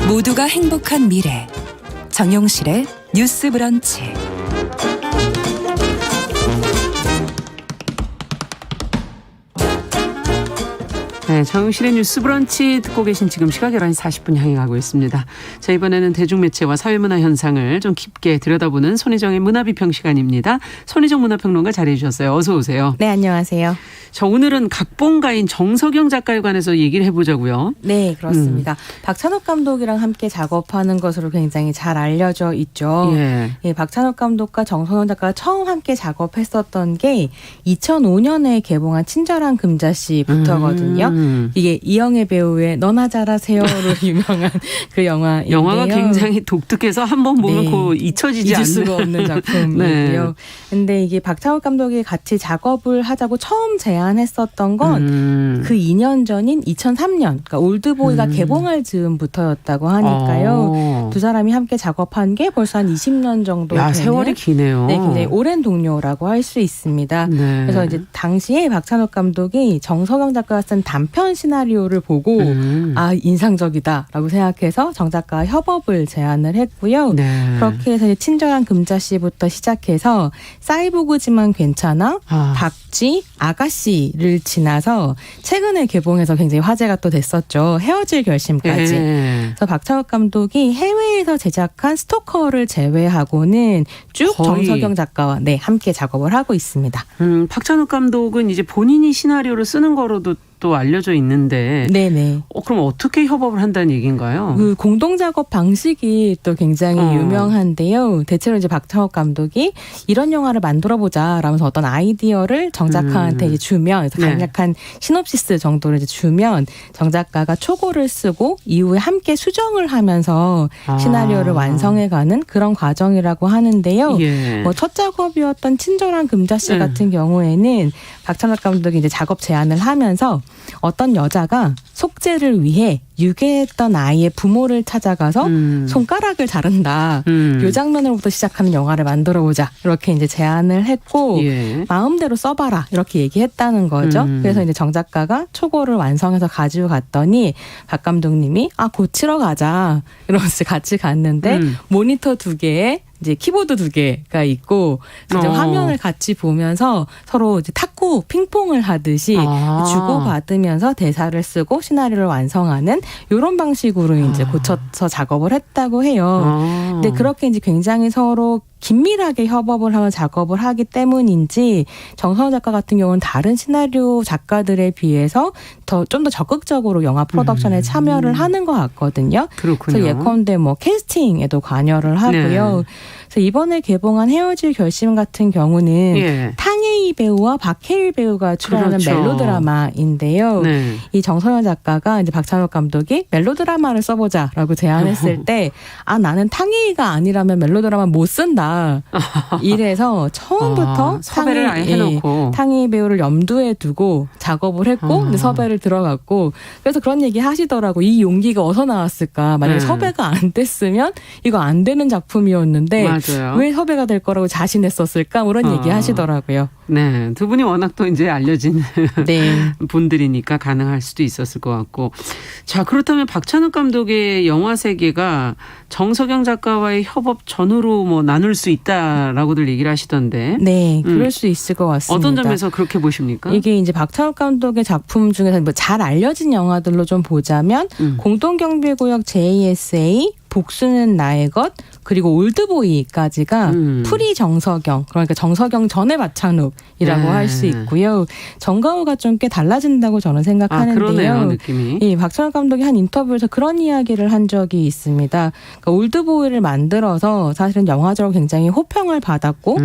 모두가 행복한 미래 정용실의 뉴스 브런치. 네, 정용실의 뉴스 브런치 듣고 계신 지금 시각 11시 40분 향해 가고 있습니다. 자, 이번에는 대중매체와 사회문화 현상을 좀 깊게 들여다보는 손희정의 문화비평 시간입니다. 손희정 문화평론가 자리해 주셨어요. 어서 오세요. 네, 안녕하세요. 자, 오늘은 각본가인 정석영 작가에 관해서 얘기를 해보자고요. 네, 그렇습니다. 박찬욱 감독이랑 함께 작업하는 것으로 굉장히 잘 알려져 있죠. 예, 박찬욱 감독과 정석영 작가가 처음 함께 작업했었던 게 2005년에 개봉한 친절한 금자씨부터거든요. 이게 이영애 배우의 너나 잘하세요로 유명한 그 영화인데요. 영화가 굉장히 독특해서 한번 보면 그 잊혀지지 잊을 않는. 수가 없는 작품이고요. 네. 근데 이게 박찬욱 감독이 같이 작업을 하자고 처음 제안했었던 건 그 2년 전인 2003년, 그러니까 올드보이가 개봉할 즈음부터였다고 하니까요. 두 사람이 함께 작업한 게 벌써 한 20년 정도 되는. 세월이 기네요. 네, 굉장히 오랜 동료라고 할 수 있습니다. 네. 그래서 이제 당시에 박찬욱 감독이 정석영 작가가 쓴 단편 시나리오를 보고 아, 인상적이다라고 생각해서 정 작가와 협업을 제안을 했고요. 네. 그렇게 해서 이제 친절한 금자씨부터 시작해서 사이보그지만 괜찮아, 박쥐, 아가씨를 지나서 최근에 개봉해서 굉장히 화제가 또 됐었죠. 헤어질 결심까지. 그래서 박찬욱 감독이 해외에서 제작한 스토커를 제외하고는 쭉 거의. 정석영 작가와 함께 작업을 하고 있습니다. 박찬욱 감독은 이제 본인이 시나리오를 쓰는 거로도 또 알려져 있는데. 네네. 그럼 어떻게 협업을 한다는 얘기인가요? 그 공동 작업 방식이 또 굉장히 유명한데요. 대체로 이제 박찬욱 감독이 이런 영화를 만들어 보자라면서 어떤 아이디어를 정 작가한테 이제 주면, 간략한 시놉시스 정도를 이제 주면 정 작가가 초고를 쓰고 이후에 함께 수정을 하면서 시나리오를 완성해가는 그런 과정이라고 하는데요. 예. 첫 작업이었던 친절한 금자씨 같은 경우에는 박찬욱 감독이 이제 작업 제안을 하면서 어떤 여자가 속죄를 위해 유괴했던 아이의 부모를 찾아가서 손가락을 자른다. 이 장면으로부터 시작하는 영화를 만들어보자. 이렇게 이제 제안을 했고 마음대로 써봐라. 이렇게 얘기했다는 거죠. 그래서 이제 정 작가가 초고를 완성해서 가지고 갔더니 박 감독님이 고치러 가자. 이러면서 같이 갔는데 모니터 2개에 이제 키보드 2개가 있고 이제 화면을 같이 보면서 서로 이제 탁구 핑퐁을 하듯이 주고받으면서 대사를 쓰고 시나리오를 완성하는 이런 방식으로 이제 고쳐서 작업을 했다고 해요. 근데 그렇게 이제 굉장히 서로 긴밀하게 협업을 하며 작업을 하기 때문인지 정석영 작가 같은 경우는 다른 시나리오 작가들에 비해서 좀 더 적극적으로 영화 프로덕션에 참여를 하는 것 같거든요. 그렇군요. 그래서 예컨대 캐스팅에도 관여를 하고요. 네. 그래서 이번에 개봉한 헤어질 결심 같은 경우는 탕웨이 배우와 박해일 배우가 출연하는 멜로드라마인데요. 이 정석영 작가가 이제 박찬욱 감독이 멜로드라마를 써보자라고 제안했을 때 나는 탕웨이가 아니라면 멜로드라마 못 쓴다. 이래서 처음부터 섭외를 아예 해놓고 탕웨이 배우를 염두에 두고 작업을 했고 섭외를 들어갔고 그래서 그런 얘기 하시더라고. 이 용기가 어디서 나왔을까. 만약에 섭외가 안 됐으면 이거 안 되는 작품이었는데 맞아요. 왜 섭외가 될 거라고 자신했었을까? 그런 얘기 하시더라고요. 네, 두 분이 워낙 또 이제 알려진 분들이니까 가능할 수도 있었을 것 같고. 자, 그렇다면 박찬욱 감독의 영화 세계가 정석영 작가와의 협업 전후로 나눌 수 있다라고들 얘기를 하시던데. 네, 그럴 수 있을 것 같습니다. 어떤 점에서 그렇게 보십니까? 이게 이제 박찬욱 감독의 작품 중에서 잘 알려진 영화들로 좀 보자면 공동경비구역 JSA, 복수는 나의 것, 그리고 올드보이까지가 프리 정석영, 그러니까 정석영 전에 박찬욱이라고 할 수 있고요. 정가호가 좀 꽤 달라진다고 저는 생각하는데요. 그러네요, 느낌이. 박찬욱 감독이 한 인터뷰에서 그런 이야기를 한 적이 있습니다. 그러니까 올드보이를 만들어서 사실은 영화적으로 굉장히 호평을 받았고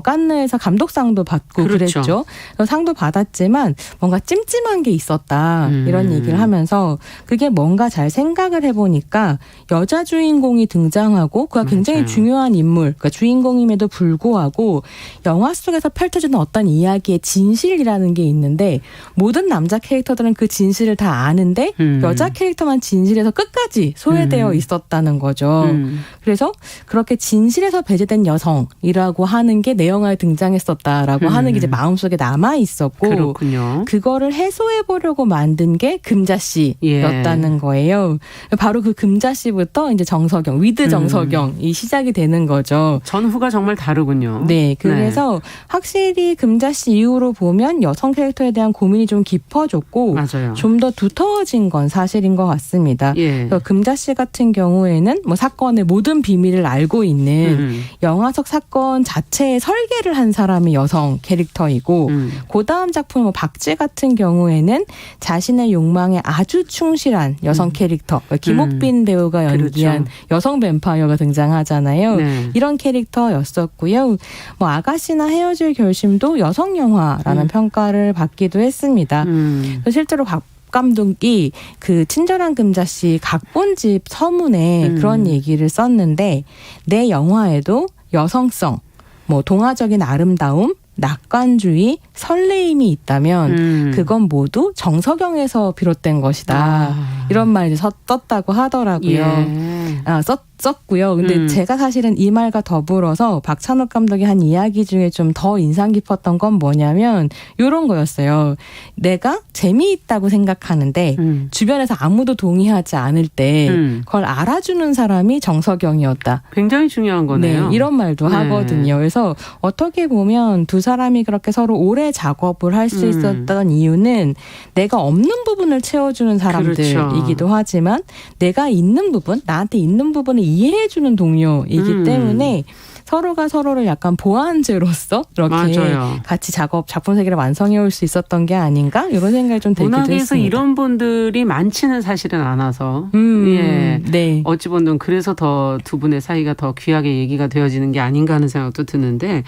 칸느에서 감독상도 받고 그랬죠. 상도 받았지만 뭔가 찜찜한 게 있었다. 이런 얘기를 하면서 그게 뭔가 잘 생각을 해보니까 여자 주인공이 등장하고 그가 굉장히 중요한 인물, 그러니까 주인공임에도 불구하고 영화 속에서 펼쳐지는 어떤 이야기의 진실이라는 게 있는데 모든 남자 캐릭터들은 그 진실을 다 아는데 여자 캐릭터만 진실에서 끝까지 소외되어 있었다는 거죠. 그래서 그렇게 진실에서 배제된 여성이라고 하는 게 내 영화에 등장했었다라고 하는 게 이제 마음속에 남아 있었고 그렇군요. 그거를 해소해 보려고 만든 게 금자 씨였다는 거예요. 바로 그 금자 씨부터 이제 정석영, 위드 정석영이 시작이 되는 거죠. 전후가 정말 다르군요. 네, 그래서 확실히 금자 씨 이후로 보면 여성 캐릭터에 대한 고민이 좀 깊어졌고 맞아요. 좀 더 두터워진 건 사실인 것 같습니다. 예. 그래서 금자 씨 같은 경우에는 뭐 사건의 모든 비밀을 알고 있는 영화 속 사건 자체의 설계를 한 사람이 여성 캐릭터이고 그 다음 작품 뭐 박쥐 같은 경우에는 자신의 욕망에 아주 충실한 여성 캐릭터 김옥빈 배우가 연기한 그렇죠. 여성 뱀파이어가 등장하잖아요. 네. 이런 캐릭터였었고요. 뭐 아가씨나 헤어질 결심도 여성 영화라는 평가를 받기도 했습니다. 실제로 박 감독이 그 친절한 금자씨 각본집 서문에 그런 얘기를 썼는데 내 영화에도 여성성, 뭐 동화적인 아름다움, 낙관주의, 설레임이 있다면 그건 모두 정석영에서 비롯된 것이다. 이런 말 이제 썼다고 하더라고요. 예. 썼고요. 근데 제가 사실은 이 말과 더불어서 박찬욱 감독이 한 이야기 중에 좀 더 인상 깊었던 건 뭐냐면 이런 거였어요. 내가 재미있다고 생각하는데 주변에서 아무도 동의하지 않을 때 그걸 알아주는 사람이 정석영이었다. 굉장히 중요한 거네요. 네, 이런 말도 네. 하거든요. 그래서 어떻게 보면 두 사람이 그렇게 서로 오래 작업을 할 수 있었던 이유는 내가 없는 부분을 채워주는 사람들이기도 그렇죠. 하지만 내가 있는 부분, 나한테 있는 부분을 이해해주는 동료이기 때문에 서로가 서로를 약간 보완제로서 이렇게 맞아요. 같이 작품 세계를 완성해 올 수 있었던 게 아닌가 이런 생각이 좀 들기도 문학에서 했습니다. 이런 분들이 많지는 사실은 않아서 예. 네. 어찌 보면 그래서 더 두 분의 사이가 더 귀하게 얘기가 되어지는 게 아닌가 하는 생각도 드는데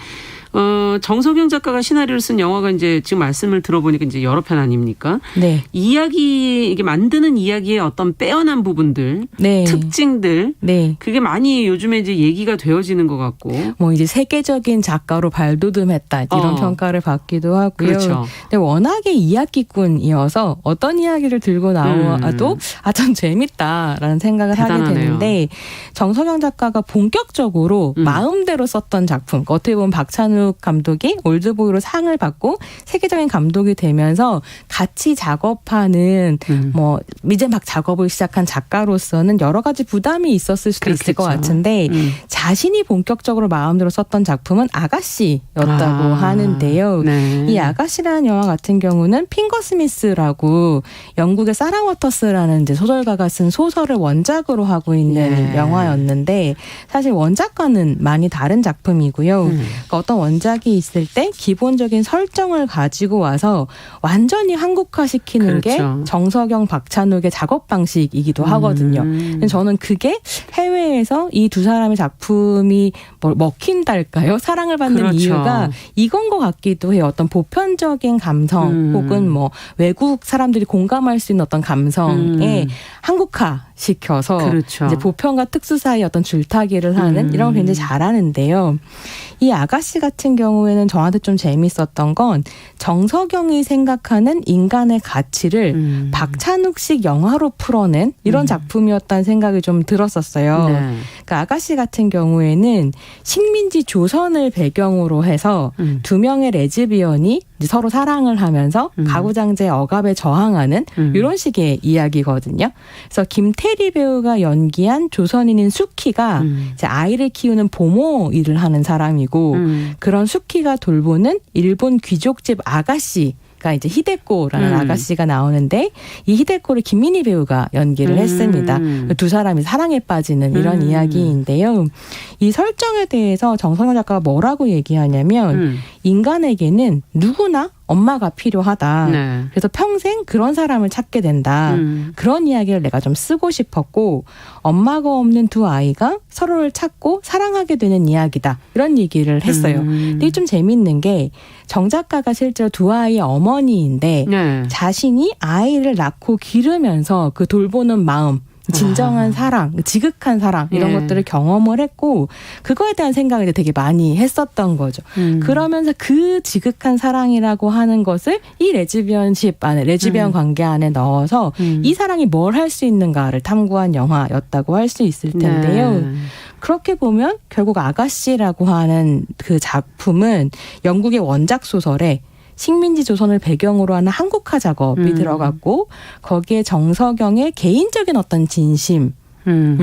정석영 작가가 시나리오를 쓴 영화가 이제 지금 말씀을 들어보니까 이제 여러 편 아닙니까? 네. 이야기 이게 만드는 이야기의 어떤 빼어난 부분들, 네. 특징들, 네. 그게 많이 요즘에 이제 얘기가 되어지는 것 같고. 뭐 이제 세계적인 작가로 발돋움했다 이런 평가를 받기도 하고요. 그렇죠. 근데 워낙에 이야기꾼이어서 어떤 이야기를 들고 나와도 참 재밌다라는 생각을 대단하네요. 하게 되는데 정석영 작가가 본격적으로 마음대로 썼던 작품 어떻게 보면 박찬욱 감독이 올드보이로 상을 받고 세계적인 감독이 되면서 같이 작업하는 뭐 이제 막 작업을 시작한 작가로서는 여러 가지 부담이 있었을 수도 있을 것 같은데 자신이 본격적으로 마음대로 썼던 작품은 아가씨였다고 하는데요. 네. 이 아가씨라는 영화 같은 경우는 핑거 스미스라고 영국의 사라 워터스라는 이제 소설가가 쓴 소설을 원작으로 하고 있는 네. 영화였는데 사실 원작과는 많이 다른 작품이고요. 그러니까 어떤 원작이 있을 때 기본적인 설정을 가지고 와서 완전히 한국화시키는 그렇죠. 게 정석영, 박찬욱의 작업 방식이기도 하거든요. 저는 그게 해외에서 이 두 사람의 작품이 먹힌달까요? 사랑을 받는 그렇죠. 이유가 이건 것 같기도 해요. 어떤 보편적인 감성 혹은 뭐 외국 사람들이 공감할 수 있는 어떤 감성에 한국화 시켜서 그렇죠. 이제 보편과 특수 사이 어떤 줄타기를 하는 이런 걸 굉장히 잘하는데요. 이 아가씨 같은 경우에는 저한테 좀 재밌었던 건 정석영이 생각하는 인간의 가치를 박찬욱식 영화로 풀어낸 이런 작품이었다는 생각이 좀 들었었어요. 네. 그러니까 아가씨 같은 경우에는 식민지 조선을 배경으로 해서 두 명의 레즈비언이 이제 서로 사랑을 하면서 가부장제의 억압에 저항하는 이런 식의 이야기거든요. 그래서 김태리 배우가 연기한 조선인인 수키가 이제 아이를 키우는 보모 일을 하는 사람이고 그런 수키가 돌보는 일본 귀족집 아가씨가 이제 히데코라는 아가씨가 나오는데 이 히데코를 김민희 배우가 연기를 했습니다. 두 사람이 사랑에 빠지는 이런 이야기인데요. 이 설정에 대해서 정성현 작가가 뭐라고 얘기하냐면 인간에게는 누구나 엄마가 필요하다. 네. 그래서 평생 그런 사람을 찾게 된다. 그런 이야기를 내가 좀 쓰고 싶었고 엄마가 없는 두 아이가 서로를 찾고 사랑하게 되는 이야기다. 이런 얘기를 했어요. 근데 이게 좀 재밌는 게 정 작가가 실제로 두 아이의 어머니인데 네. 자신이 아이를 낳고 기르면서 그 돌보는 마음 진정한 사랑, 지극한 사랑 이런 예. 것들을 경험을 했고 그거에 대한 생각을 되게 많이 했었던 거죠. 그러면서 그 지극한 사랑이라고 하는 것을 이 레즈비언십 안에 레즈비언 관계 안에 넣어서 이 사랑이 뭘 할 수 있는가를 탐구한 영화였다고 할 수 있을 텐데요. 네. 그렇게 보면 결국 아가씨라고 하는 그 작품은 영국의 원작 소설에 식민지 조선을 배경으로 하는 한국화 작업이 들어갔고 거기에 정석영의 개인적인 어떤 진심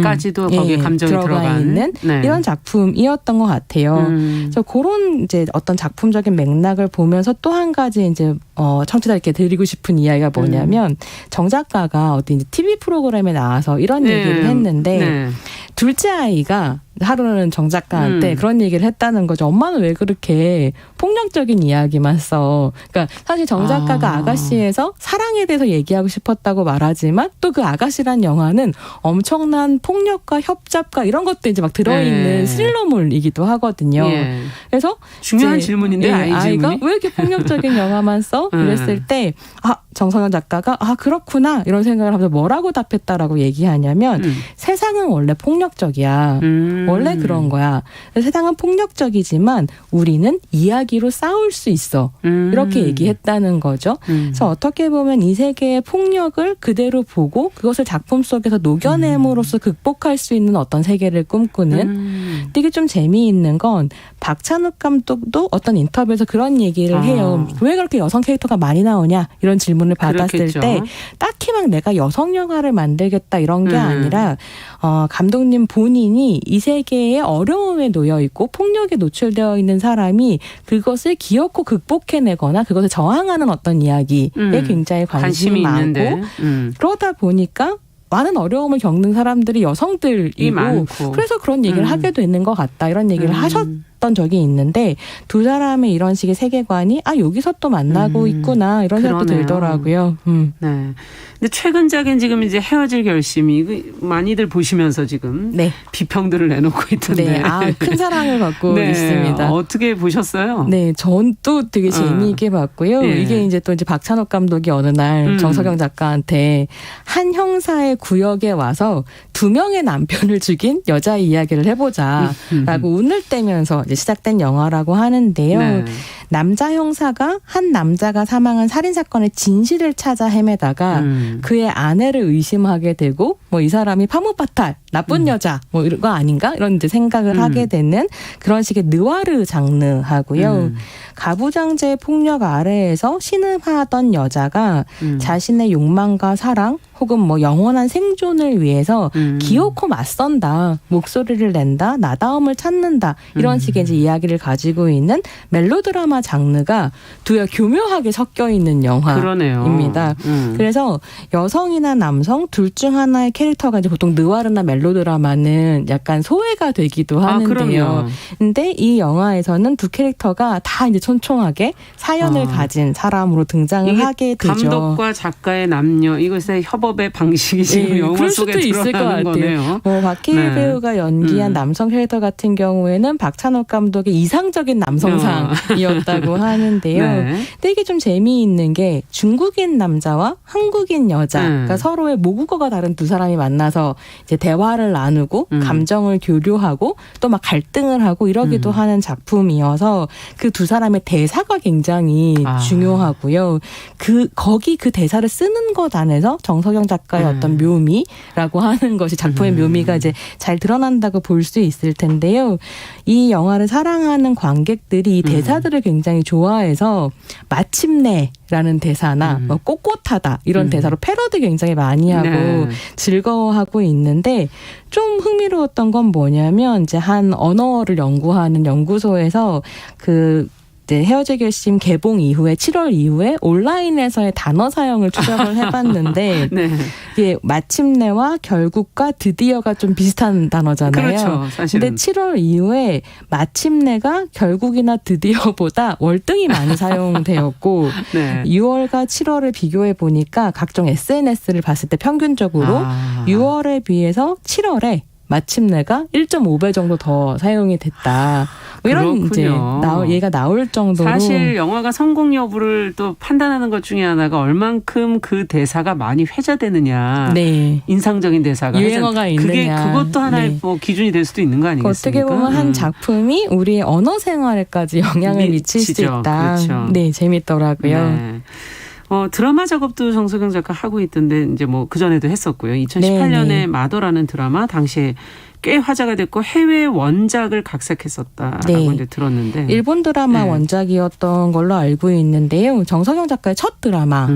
까지도 거기에 감정이 들어가 있는 이런 작품이었던 것 같아요. 그래서 그런 이제 어떤 작품적인 맥락을 보면서 또 한 가지 이제 청취자들께 드리고 싶은 이야기가 뭐냐면 정 작가가 어디 이제 TV 프로그램에 나와서 이런 얘기를 했는데 둘째 아이가 하루는 정 작가한테 그런 얘기를 했다는 거죠. 엄마는 왜 그렇게 폭력적인 이야기만 써. 그러니까 사실 정 작가가 아가씨에서 사랑에 대해서 얘기하고 싶었다고 말하지만 또 그 아가씨란 영화는 엄청난 폭력과 협잡과 이런 것도 이제 막 들어있는 스릴러물이기도 하거든요. 그래서 중요한 질문인데 아이가 왜 이렇게 폭력적인 영화만 써? 그랬을 때 정석영 작가가 그렇구나 이런 생각을 하면서 뭐라고 답했다라고 얘기하냐면 세상은 원래 폭력적이야. 원래 그런 거야. 세상은 폭력적이지만 우리는 이야기로 싸울 수 있어. 이렇게 얘기했다는 거죠. 그래서 어떻게 보면 이 세계의 폭력을 그대로 보고 그것을 작품 속에서 녹여냄으로써 극복할 수 있는 어떤 세계를 꿈꾸는 되게 좀 재미있는 건 박찬욱 감독도 어떤 인터뷰에서 그런 얘기를 해요. 왜 그렇게 여성 캐릭터가 많이 나오냐 이런 질문을 받았을 그렇겠죠. 때 딱히 막 내가 여성 영화를 만들겠다 이런 게 아니라 감독님 본인이 이 세계에 어려움에 놓여 있고 폭력에 노출되어 있는 사람이 그것을 기어코 극복해내거나 그것을 저항하는 어떤 이야기에 굉장히 관심이 많고 그러다 보니까 많은 어려움을 겪는 사람들이 여성들이고 그래서 그런 얘기를 하게 되는 것 같다 이런 얘기를 하셨던 적이 있는데 두 사람의 이런 식의 세계관이 여기서 또 만나고 있구나 이런 생각도 들더라고요. 네. 근데 최근작엔 지금 이제 헤어질 결심이 많이들 보시면서 지금 비평들을 내놓고 있던데. 큰 사랑을 받고 있습니다. 어떻게 보셨어요? 네, 전 또 되게 재미있게 봤고요. 이게 이제 또 이제 박찬욱 감독이 어느 날 정석영 작가한테 한 형사의 구역에 와서 2명의 남편을 죽인 여자 이야기를 해보자라고 운을 떼면서 이제 시작된 영화라고 하는데요. 남자 형사가 한 남자가 사망한 살인 사건의 진실을 찾아 헤매다가 그의 아내를 의심하게 되고 이 사람이 파무파탈 나쁜 여자 이런 거 아닌가 이런 이제 생각을 하게 되는 그런 식의 느와르 장르하고요. 가부장제의 폭력 아래에서 신음하던 여자가 자신의 욕망과 사랑 혹은 영원한 생존을 위해서 기어코 맞선다, 목소리를 낸다, 나다움을 찾는다 이런 식의 이제 이야기를 가지고 있는 멜로드라마 장르가 두여 교묘하게 섞여 있는 영화입니다. 그래서 여성이나 남성 둘 중 하나의 캐릭터가 이제 보통 느와르나 멜로드라마는 약간 소외가 되기도 하는데요. 근데 이 영화에서는 두 캐릭터가 다 이제 촘촘하게 사연을 가진 사람으로 등장을 하게 되죠. 감독과 작가의 남녀 이것의 협업의 방식이 지금 영화 속에 드러나는 거네요. 박해일 배우가 연기한 남성 캐릭터 같은 경우에는 박찬욱 감독의 이상적인 남성상이었다고 하는데요. 근데 이게 좀 재미있는 게 중국인 남자와 한국인 여자, 그러니까 서로의 모국어가 다른 두 사람이 만나서 이제 대화를 나누고 감정을 교류하고 또 막 갈등을 하고 이러기도 하는 작품이어서 그 두 사람의 대사가 굉장히 중요하고요. 거기 그 대사를 쓰는 것 안에서 정석영 작가의 어떤 묘미라고 하는 것이 작품의 묘미가 이제 잘 드러난다고 볼 수 있을 텐데요. 이 영화를 사랑하는 관객들이 이 대사들을 굉장히 좋아해서 마침내라는 대사나 꼿꼿하다 이런 대사로 패러디 굉장히 많이 하고 즐거워하고 있는데 좀 흥미로웠던 건 뭐냐면 이제 한 언어를 연구하는 연구소에서 이제 헤어질 결심 개봉 이후에 7월 이후에 온라인에서의 단어 사용을 추적을 해봤는데 이게 마침내와 결국과 드디어가 좀 비슷한 단어잖아요. 그렇죠. 사실은. 근데 7월 이후에 마침내가 결국이나 드디어보다 월등히 많이 사용되었고 6월과 7월을 비교해 보니까 각종 SNS를 봤을 때 평균적으로 6월에 비해서 7월에 마침내가 1.5배 정도 더 사용이 됐다. 이런 이제 얘가 나올 정도로 사실 영화가 성공 여부를 또 판단하는 것 중에 하나가 얼만큼 그 대사가 많이 회자되느냐, 인상적인 대사가 유행어가 있느냐, 그것도 하나의 기준이 될 수도 있는 거 아니겠습니까? 어떻게 보면 한 작품이 우리의 언어 생활에까지 영향을 미칠 수 있다. 그렇죠. 재밌더라고요. 드라마 작업도 정석영 작가 하고 있던데 이제 그 전에도 했었고요. 2018년에 마더라는 드라마 당시에 꽤 화제가 됐고 해외 원작을 각색했었다라고 네. 이제 들었는데 일본 드라마 네. 원작이었던 걸로 알고 있는데요. 정석영 작가의 첫 드라마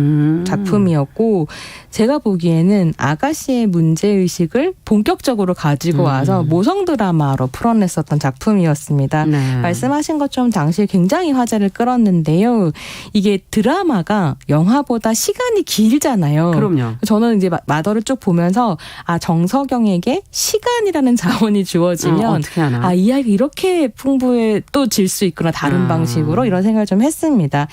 작품이었고 제가 보기에는 아가씨의 문제의식을 본격적으로 가지고 와서 모성 드라마로 풀어냈었던 작품이었습니다. 네. 말씀하신 것처럼 당시에 굉장히 화제를 끌었는데요. 이게 드라마가 영화보다 시간이 길잖아요. 그럼요. 저는 이제 마더를 쭉 보면서 정석영에게 시간이라는 자원이 주어지면 어떻게 하나? 이야기 이렇게 풍부해 또 질 수 있구나 다른 방식으로 이런 생각을 좀 했습니다.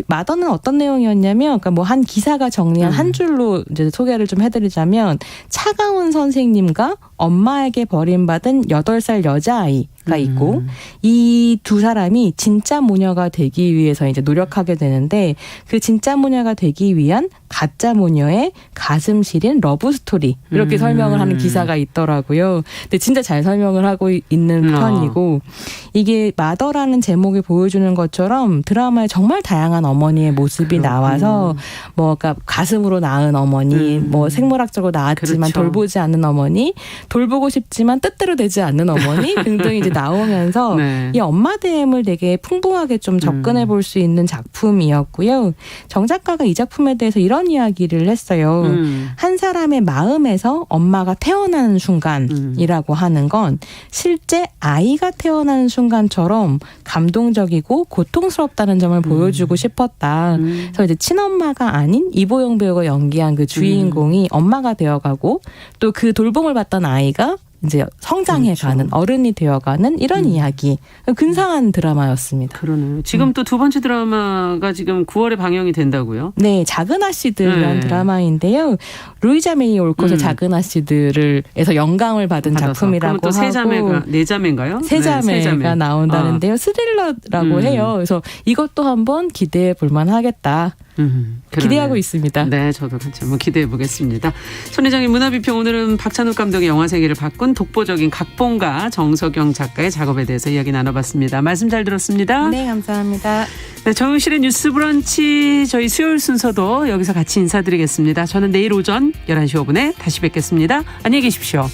마더는 어떤 내용이었냐면 그러니까 뭐 한 기사가 정리한 한 줄로 이제 소개를 좀 해드리자면 차가운 선생님과 엄마에게 버림받은 8살 여자아이가 있고 이 두 사람이 진짜 모녀가 되기 위해서 이제 노력하게 되는데 그 진짜 모녀가 되기 위한 가짜 모녀의 가슴 시린 러브 스토리 이렇게 설명을 하는 기사가 있더라고요. 근데 진짜 잘 설명을 하고 있는 편이고 이게 마더라는 제목이 보여주는 것처럼 드라마에 정말 다양한 어머니의 모습이 나와서 뭐 그러니까 가슴으로 낳은 어머니, 뭐 생물학적으로 낳았지만 그렇죠. 돌보지 않는 어머니, 돌보고 싶지만 뜻대로 되지 않는 어머니 등등 이제 나오면서 네. 이 엄마 대эм을 되게 풍부하게 좀 접근해 볼 수 있는 작품이었고요. 정 작가가 이 작품에 대해서 이런 이야기를 했어요. 한 사람의 마음에서 엄마가 태어나는 순간이라고 하는 건 실제 아이가 태어나는 순간처럼 감동적이고 고통스럽다는 점을 보여주고 싶었다. 그래서 이제 친엄마가 아닌 이보영 배우가 연기한 그 주인공이 엄마가 되어가고 또 그 돌봄을 받던 아이가 이제 성장해가는 어른이 되어가는 이런 이야기 근사한 드라마였습니다. 그러네요. 지금 또 두 번째 드라마가 지금 9월에 방영이 된다고요? 네, 작은 아씨들이라는 네. 드라마인데요. 루이자 메이 올콧의 작은 아씨들에서 영감을 받은 작품이라고 그럼 또 세 자매가 하고 네 자매인가요? 세 자매가 나온다는데요. 스릴러라고 해요. 그래서 이것도 한번 기대해 볼 만하겠다. 기대하고 있습니다. 네, 저도 같이 한번 기대해 보겠습니다. 손혜정의 문화비평 오늘은 박찬욱 감독의 영화 세계를 바꾼 독보적인 각본가 정석영 작가의 작업에 대해서 이야기 나눠봤습니다. 말씀 잘 들었습니다. 네, 감사합니다. 네, 정용실의 뉴스 브런치 저희 수요일 순서도 여기서 같이 인사드리겠습니다. 저는 내일 오전 11시 5분에 다시 뵙겠습니다. 안녕히 계십시오.